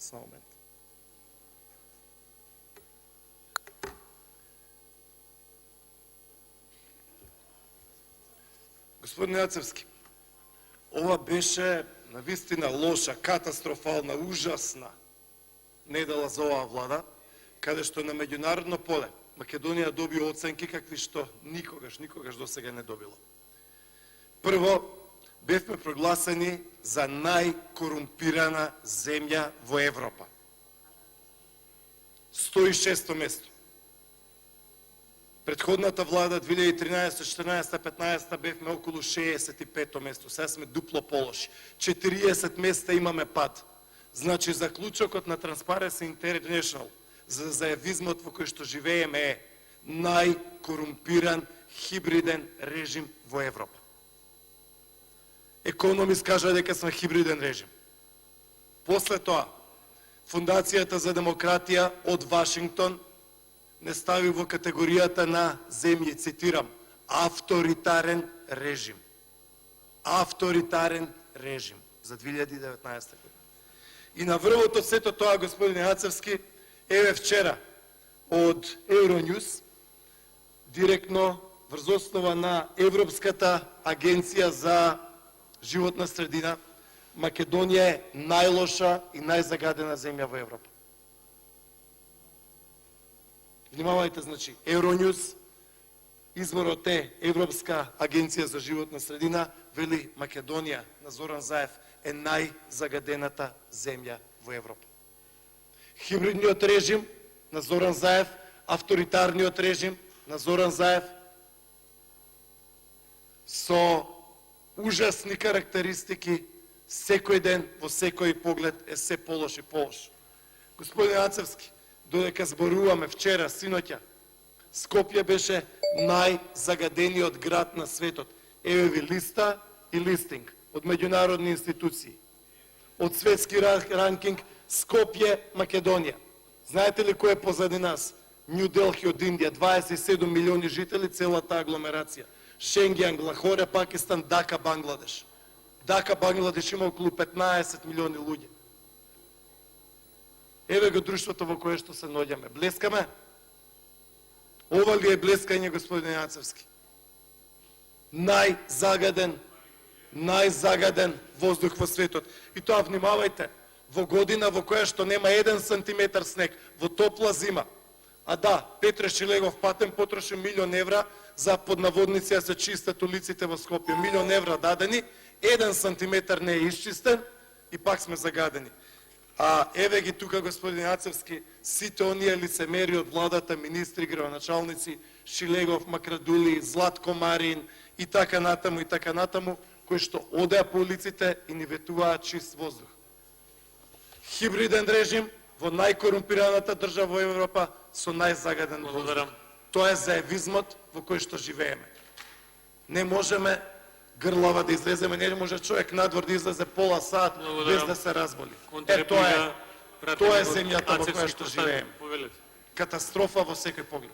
Само момент. Господин Јацевски, ова беше навистина лоша, катастрофална, ужасна недела за оваа влада, каде што на меѓународно поле Македонија доби оценки какви што никогаш досега не добила. Прво, бевме прогласени за најкорумпирана земја во Европа. 106-то место. Предходната влада 2013, 14, 15 бевме околу 65-то место. Сега сме дупло полоши. 40 места имаме пад. Значи заклучокот на Transparency International за заевизмот во кој што живееме е најкорумпиран хибриден режим во Европа. Економист кажа дека сме хибриден режим. После тоа, Фундацијата за демократија од Вашингтон не стави во категоријата на земји, цитирам, авторитарен режим. Авторитарен режим за 2019 година. И на врвот од сето тоа, господин Јацевски, еве вчера од Euronews, директно врз основа на Европската агенција за животна средина, Македонија е најлоша и најзагадена земја во Европа. Внимавајте, значи, Euronews, изворот е Европска агенција за животна средина, вели Македонија на Зоран Заев е најзагадената земја во Европа. Хибридниот режим на Зоран Заев, авторитарниот режим на Зоран Заев со ужасни карактеристики, секој ден, во секој поглед е се полош и полош. Господин Јацевски, додека зборуваме вчера, синоќа, Скопје беше најзагадениот град на светот. Еве ви листа и листинг од меѓународни институции. Од светски ранкинг Скопје, Македонија. Знаете ли кој е позади нас? Нью Делхи од Индија, 27 милиони жители, целата агломерација. Шенгјан, Лахоре, Пакистан, Дака, Бангладеш. Дака, Бангладеш има околу 15 милиони луѓе. Еве го друштвото во кое што се наоѓаме. Блескаме? Ова ли е блескање, господин Јацевски? Најзагаден воздух во светот. И тоа, внимавајте, во година во која што нема 1 сантиметар снег, во топла зима. А да, Петре Шилегов Патем потроши 1 милион евра за поднаводници да се чистат улиците во Скопје. 1 милион евра дадени, 1 сантиметар не е исчистен и пак сме загадени. А еве ги тука, господин Јацевски, сите оние лицемери од владата, министри, градоначалници, Шилегов, Макрадули, Златко Марин и така натаму, кои што одеа по улиците и ни ветуваат чист воздух. Хибриден режим во најкорумпираната држава во Европа со најзагаден воздух. Тоа е заевизмот во кој што живееме. Не можеме грлава да излеземе, не може човек надвор да излезе пола сат без да се разболи. Тоа е земјата во која што живееме. Катастрофа во секој поглед.